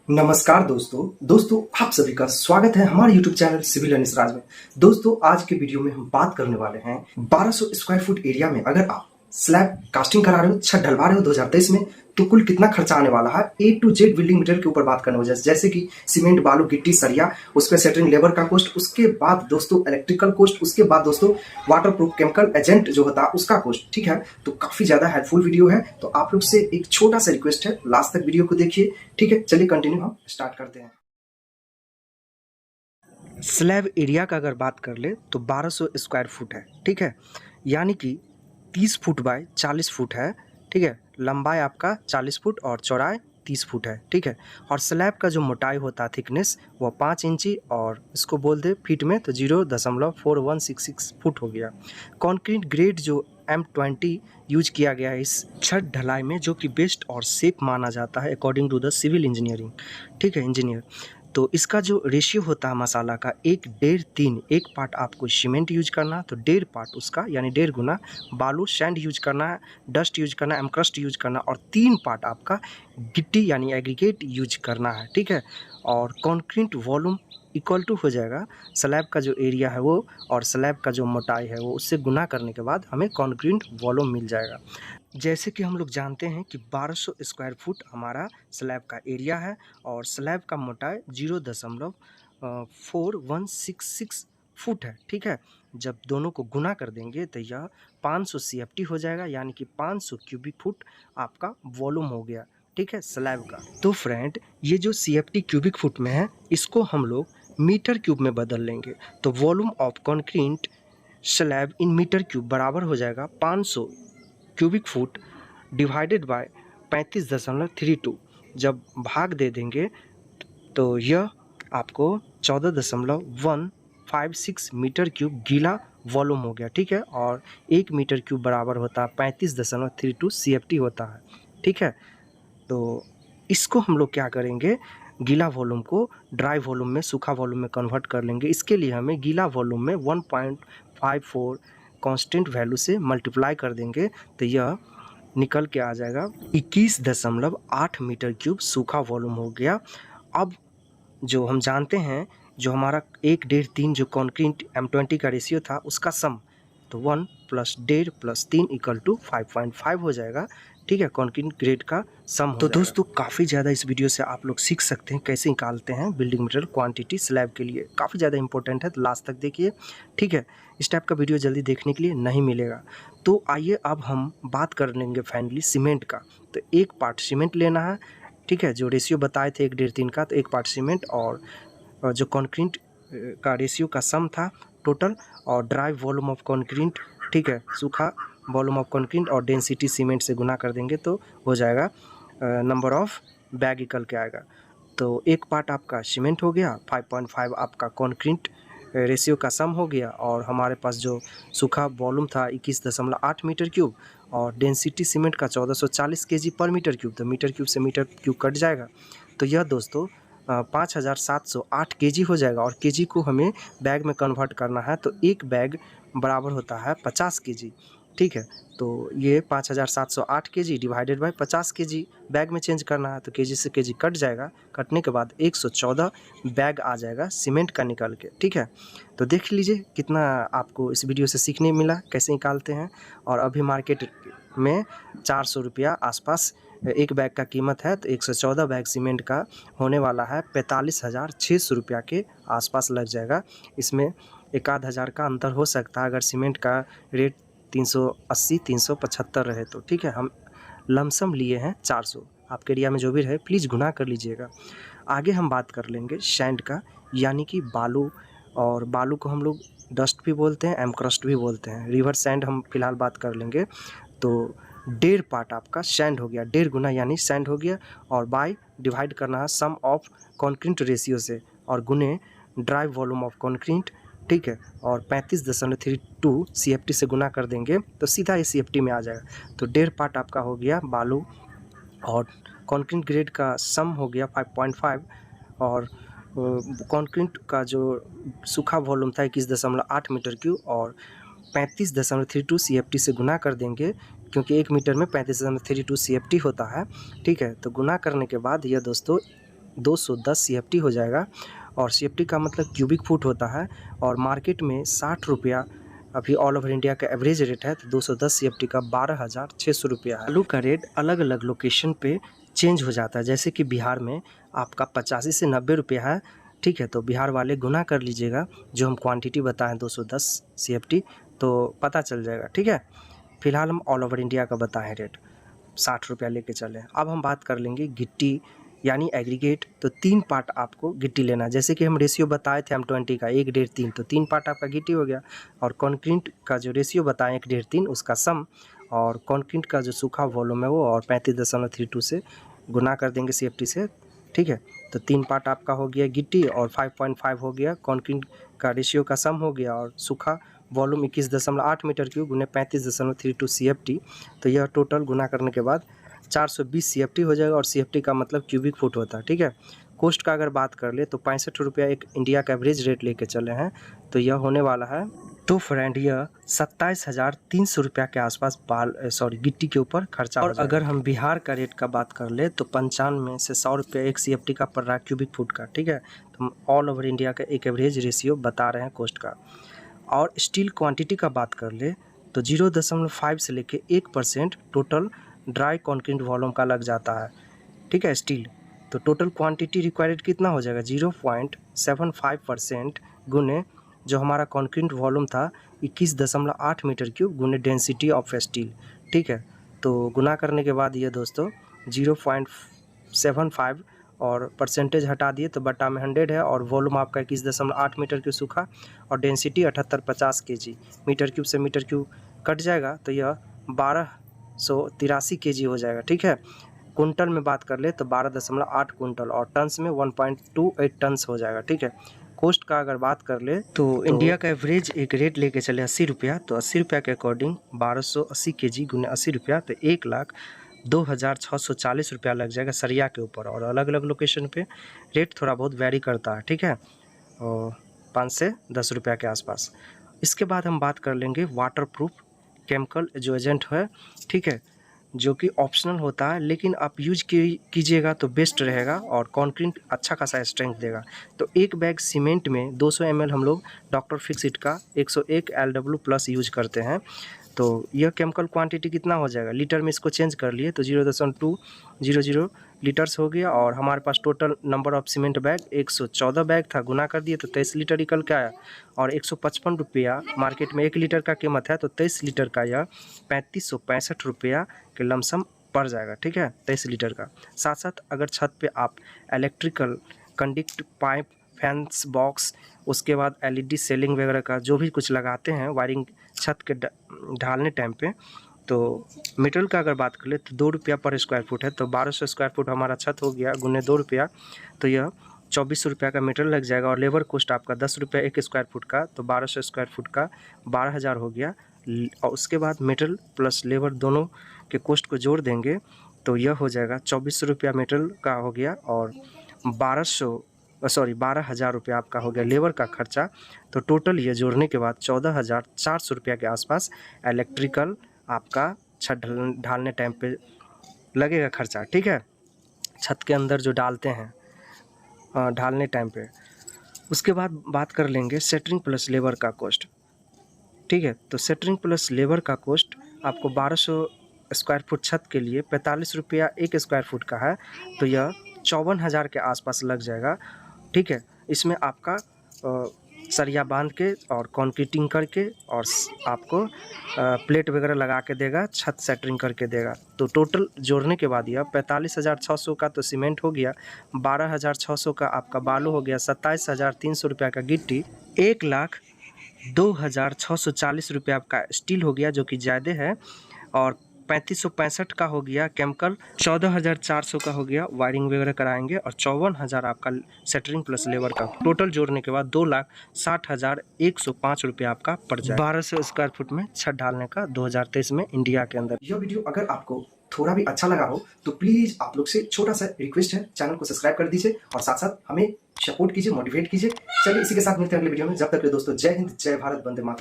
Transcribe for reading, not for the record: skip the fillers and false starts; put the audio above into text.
नमस्कार दोस्तों आप सभी का स्वागत है हमारे YouTube चैनल सिविल एंड राज में। दोस्तों आज के वीडियो में हम बात करने वाले हैं 1200 स्क्वायर फुट एरिया में अगर आप स्लैब कास्टिंग करा रहे हो, छत ढलवा रहे हो 2023 में, तो कुल कितना खर्चा आने वाला है। A to Z building material के ऊपर बात करने वाले जैसे कि सीमेंट, बालू, गिट्टी, सरिया, उस पर सेटरिंग लेबर का कॉस्ट, उसके बाद दोस्तों इलेक्ट्रिकल कॉस्ट, उसके बाद दोस्तों वाटर प्रूफ केमिकल एजेंट जो होता है उसका कॉस्ट। ठीक है, तो काफी ज्यादा हेल्पफुल वीडियो है। तो आप लोग से एक छोटा सा रिक्वेस्ट है, लास्ट तक वीडियो को देखिए। ठीक है, चलिए कंटिन्यू हम स्टार्ट करते हैं। स्लैब एरिया का अगर बात कर ले तो 1200 स्क्वायर फुट है। ठीक है, यानी कि 30 फुट बाय 40 फुट है। ठीक है, लंबाई आपका 40 फुट और चौड़ाई 30 फुट है। ठीक है, और स्लैब का जो मोटाई होता है थिकनेस वो 5 इंची और इसको बोल दे फीट में तो 0.4166 फुट हो गया। कंक्रीट ग्रेड जो M20 यूज किया गया है इस छत ढलाई में, जो कि बेस्ट और सेफ माना जाता है according to the civil engineering. ठीक है, इंजीनियर। तो इसका जो रेशियो होता है मसाला का 1:3, एक पार्ट आपको सीमेंट यूज करना तो 1.5 पार्ट उसका यानी 1.5 गुना बालू सैंड यूज करना है, डस्ट यूज करना है, एमक्रस्ट यूज करना और 3 पार्ट आपका गिट्टी यानी एग्रीगेट यूज करना है। ठीक है, और कंक्रीट वॉल्यूम इक्वल टू हो जाएगा स्लैब का जो एरिया है वो और स्लैब का जो मोटाई है वो, उससे गुना करने के बाद हमें कंक्रीट वॉल्यूम मिल जाएगा। जैसे कि हम लोग जानते हैं कि 1200 स्क्वायर फुट हमारा स्लैब का एरिया है और स्लैब का मोटाई 0.4166 फुट है। ठीक है, जब दोनों को गुना कर देंगे तो यह 500 CFT हो जाएगा, यानी कि 500 क्यूबिक फुट आपका वॉल्यूम हो गया। ठीक है, स्लैब का। तो फ्रेंड, ये जो CFT क्यूबिक फुट में है इसको हम लोग मीटर क्यूब में बदल लेंगे तो volume of concrete slab in metre cube बराबर हो जाएगा 500 क्यूबिक फुट डिवाइडेड बाय 35.32। जब भाग दे देंगे तो यह आपको 14.156 मीटर क्यूब गीला वॉल्यूम हो गया। ठीक है, और 1 मीटर क्यूब बराबर होता है 35.32 CFT होता है। ठीक है, तो इसको हम लोग क्या करेंगे, गीला वॉल्यूम को ड्राई वॉल्यूम में, सूखा वॉल्यूम में कन्वर्ट कर लेंगे। इसके लिए हमें गीला वॉल्यूम में 1.54 कांस्टेंट वैल्यू से मल्टीप्लाई कर देंगे तो यह निकल के आ जाएगा 21.8 मीटर क्यूब सूखा वॉल्यूम हो गया। अब जो हम जानते हैं जो हमारा 1:3 जो कंक्रीट M20 का रेशियो था उसका सम, तो 1 + 1.5 + 3 = 5.5 हो जाएगा। ठीक है, कंक्रीट ग्रेड का सम हो जाएगा। दोस्तों काफ़ी ज़्यादा इस वीडियो से आप लोग सीख सकते हैं कैसे निकालते हैं बिल्डिंग मटेरियल क्वांटिटी स्लैब के लिए, काफ़ी ज़्यादा इंपॉर्टेंट है, तो लास्ट तक देखिए। ठीक है, इस टाइप का वीडियो जल्दी देखने के लिए नहीं मिलेगा। तो आइए अब हम बात कर लेंगे फाइनली सीमेंट का। तो 1 पार्ट सीमेंट लेना है। ठीक है, जो रेशियो बताए थे 1:3 का, तो 1 पार्ट सीमेंट और जो कंक्रीट का रेशियो का सम था टोटल, और ड्राई वॉल्यूम ऑफ कंक्रीट, ठीक है, सूखा वॉल्यूम ऑफ कंक्रीट और डेंसिटी सीमेंट से गुना कर देंगे तो हो जाएगा नंबर ऑफ बैग निकल के आएगा। तो 1 पार्ट आपका सीमेंट हो गया, 5.5 आपका कंक्रीट रेशियो का सम हो गया, और हमारे पास जो सूखा वॉल्यूम था 21.8 मीटर क्यूब और डेंसिटी सीमेंट का 1440 kg पर मीटर क्यूब, तो मीटर क्यूब से मीटर क्यूब कट जाएगा तो यह दोस्तों 5708 kg हो जाएगा। और kg को हमें बैग में कन्वर्ट करना है तो एक बैग बराबर होता है 50 kg। ठीक है, तो ये 5708 kg divided by 50 kg bag में चेंज करना है तो kg से kg कट जाएगा, कटने के बाद 114 बैग आ जाएगा सीमेंट का निकल के। ठीक है, तो देख लीजिए कितना आपको इस वीडियो से सीखने मिला कैसे निकालते हैं। और अभी मार्केट में 400 रुपया आसपास एक बैग का कीमत है, तो 114 बैग सीमेंट का होने वाला है 45,600 रुपया के आसपास लग जाएगा। इसमें 1-आध हज़ार का अंतर हो सकता है अगर सीमेंट का रेट 380-375 रहे तो। ठीक है, हम लमसम लिए हैं 400, आपके एरिया में जो भी रहे प्लीज़ गुना कर लीजिएगा। आगे हम बात कर लेंगे सैंड का, यानी कि बालू, और बालू को हम लोग डस्ट भी बोलते हैं, एमक्रस्ट भी बोलते हैं। रिवर सैंड हम फिलहाल बात कर लेंगे। तो 1.5 पार्ट आपका सैंड हो गया, 1.5 गुना यानी सैंड हो गया, और बाय डिवाइड करना है सम ऑफ कंक्रीट रेशियो से और गुने ड्राई वॉल्यूम ऑफ कंक्रीट। ठीक है, और 35.32 CFT से गुना कर देंगे तो सीधा ये CFT में आ जाएगा। तो 1.5 पार्ट आपका हो गया बालू और कंक्रीट ग्रेड का सम हो गया 5.5, और कंक्रीट का जो सूखा वॉल्यूम था 21.8 मीटर क्यूब और 35.32 CFT से गुना कर देंगे, क्योंकि 1 मीटर में 35.32 CFT होता है। ठीक है, तो गुना करने के बाद यह दोस्तों 210 CFT हो जाएगा। और CFT का मतलब क्यूबिक फुट होता है, और मार्केट में 60 रुपया अभी ऑल ओवर इंडिया का एवरेज रेट है। तो 210 CFT का 12,600 रुपया है। आलू का रेट अलग अलग लोकेशन पे चेंज हो जाता है, जैसे कि बिहार में आपका 85 से 90 रुपया है, ठीक है। तो बिहार वाले गुना कर लीजिएगा, जो हम क्वांटिटी बताएं 210 CFT, तो पता चल जाएगा, ठीक है। फिलहाल हम ऑल ओवर इंडिया का बताएं रेट, 60 रुपया लेके चलें। अब हम बात कर लेंगे गिट्टी यानी एग्रीगेट। तो 3 पार्ट आपको गिट्टी लेना है, जैसे कि हम रेशियो बताए थे M20 का 1, 1.5, 3, तो 3 पार्ट आपका गिट्टी हो गया। और कंक्रीट का जो रेशियो बताएं 1, 1.5, 3, उसका सम, और कंक्रीट का जो सूखा वॉल्यूम है वो, और 35.32 से गुना कर देंगे CFT से, ठीक है। तो 3 पार्ट आपका हो गया गिट्टी, और 5.5 हो गया कंक्रीट का रेशियो का सम हो गया, और सूखा वॉल्यूम 21.8 मीटर क्यूब गुने 35.32 CFT। तो यह टोटल गुना करने के बाद 420 CFT हो जाएगा, और CFT का मतलब क्यूबिक फुट होता है, ठीक है। कॉस्ट का अगर बात कर ले तो 65 रुपया एक इंडिया का एवरेज रेट लेके चले हैं, तो यह होने वाला है। तो फ्रेंड यह 27,300 रुपया के आसपास गिट्टी के ऊपर खर्चा हो जाएगा। और अगर हम बिहार का रेट का बात कर ले तो 95 से 100 रुपया एक CFT का पड़ रहा है क्यूबिक फुट का, ठीक है। तो हम ऑल ओवर इंडिया का एक एवरेज रेशियो बता रहे हैं कॉस्ट का। और स्टील क्वांटिटी का बात कर ले तो 0.5 से लेके 1% टोटल ड्राई कंक्रीट वॉल्यूम का लग जाता है, ठीक है, स्टील। तो टोटल क्वांटिटी रिक्वायर्ड कितना हो जाएगा, 0.75% गुने जो हमारा कंक्रीट वॉल्यूम था 21.8 मीटर क्यूब गुने डेंसिटी ऑफ स्टील, ठीक है। तो गुना करने के बाद ये दोस्तों 0.75 और परसेंटेज हटा दिए तो बटा में 100 है, और वॉल्यूम आपका 21.8 मीटर क्यूब सूखा, और डेंसिटी 7850 kg। मीटर क्यूब से मीटर क्यूब कट जाएगा तो यह 1283 kg हो जाएगा, ठीक है। कुंटल में बात कर ले तो 12.8 कुंटल, और टन्स में 1.28 टन्स हो जाएगा, ठीक है। कॉस्ट का अगर बात कर ले तो इंडिया का एवरेज एक रेट लेके चले 80 रुपया, तो 80 रुपया के अकॉर्डिंग 1280 kg गुने 80 रुपया, तो 1,02,640 रुपया लग जाएगा सरिया के ऊपर। और अलग अलग लोकेशन पे रेट थोड़ा बहुत वेरी करता है, ठीक है, और 5 से 10 रुपया के आसपास। इसके बाद हम बात कर लेंगे वाटर प्रूफ केमिकल जो एजेंट है, ठीक है, जो कि ऑप्शनल होता है, लेकिन आप यूज कीजिएगा तो बेस्ट रहेगा, और कंक्रीट अच्छा खासा स्ट्रेंथ देगा। तो एक बैग सीमेंट में 200 ml हम लोग डॉक्टर फिक्सिट का 101 LW+ यूज करते हैं। तो यह केमिकल क्वांटिटी कितना हो जाएगा, लीटर में इसको चेंज कर लिए तो 0.200 लीटर्स हो गया। और हमारे पास total number of cement bag 114 bag था, गुना कर दिए तो 23 लीटर निकल के आया। और 155 रुपया मार्केट में 1 लीटर का कीमत है, तो 23 लीटर का यह 3565 रुपया के लमसम पड़ जाएगा, ठीक है, 23 लीटर का। साथ साथ अगर छत पे आप electrical conduct pipe, fans box, उसके बाद LED सेलिंग वगैरह का जो भी कुछ लगाते हैं वायरिंग छत के ढालने टाइम पे, तो मटेरियल का अगर बात कर ले तो 2 रुपया पर स्क्वायर फुट है, तो 1200 स्क्वायर फुट हमारा छत हो गया गुने 2 रुपया, तो यह 2400 रुपया का मटेरियल लग जाएगा। और लेबर कॉस्ट आपका 10 रुपया एक स्क्वायर फुट का, तो 1200 स्क्वायर फुट का 12,000 हो गया। और उसके बाद मटेरियल प्लस लेबर दोनों के कॉस्ट को जोड़ देंगे तो यह हो जाएगा 2400 रुपया मटेरियल का हो गया, और 12,000 रुपया आपका हो गया लेबर का खर्चा। तो टोटल ये जोड़ने के बाद 14,400 रुपया के आसपास इलेक्ट्रिकल आपका छत ढालने टाइम पे लगेगा खर्चा, ठीक है, छत के अंदर जो डालते हैं ढालने टाइम पे। उसके बाद बात कर लेंगे सेटरिंग प्लस लेबर का कॉस्ट, ठीक है। तो सेटरिंग प्लस लेबर का कॉस्ट आपको 1200 स्क्वायर फुट छत के लिए 45 रुपया एक स्क्वायर फुट का है, तो यह 54,000 के आसपास लग जाएगा, ठीक है। इसमें आपका सरिया बांध के और कंक्रीटिंग करके और आपको प्लेट वगैरह लगा के देगा, छत सेटरिंग करके देगा। तो टोटल जोड़ने के बाद यह 45,600 का तो सीमेंट हो गया, 12,600 का आपका बालू हो गया, 27,300 रुपया का गिट्टी, 1,02,640 रुपया आपका स्टील हो गया जो कि ज़्यादा है, और 3565 का हो गया केमिकल, 14,400 का हो गया वायरिंग वगैरह कराएंगे, और 54,000 आपका सेटरिंग प्लस लेबर का। टोटल जोड़ने के बाद 2,60,105 रुपया आपका पड़ जाए 1200 स्क्वायर फुट में छत ढालने का 2023 में इंडिया के अंदर। यह वीडियो अगर आपको थोड़ा भी अच्छा लगा हो तो प्लीज आप लोग से छोटा सा रिक्वेस्ट है, चैनल को सब्सक्राइब कर दीजिए और साथ साथ हमें सपोर्ट कीजिए, मोटिवेट कीजिए। चलिए इसी के साथ मिलते हैं अगले वीडियो में। जब तक के दोस्तों जय हिंद, जय भारत, वंदे मातरम।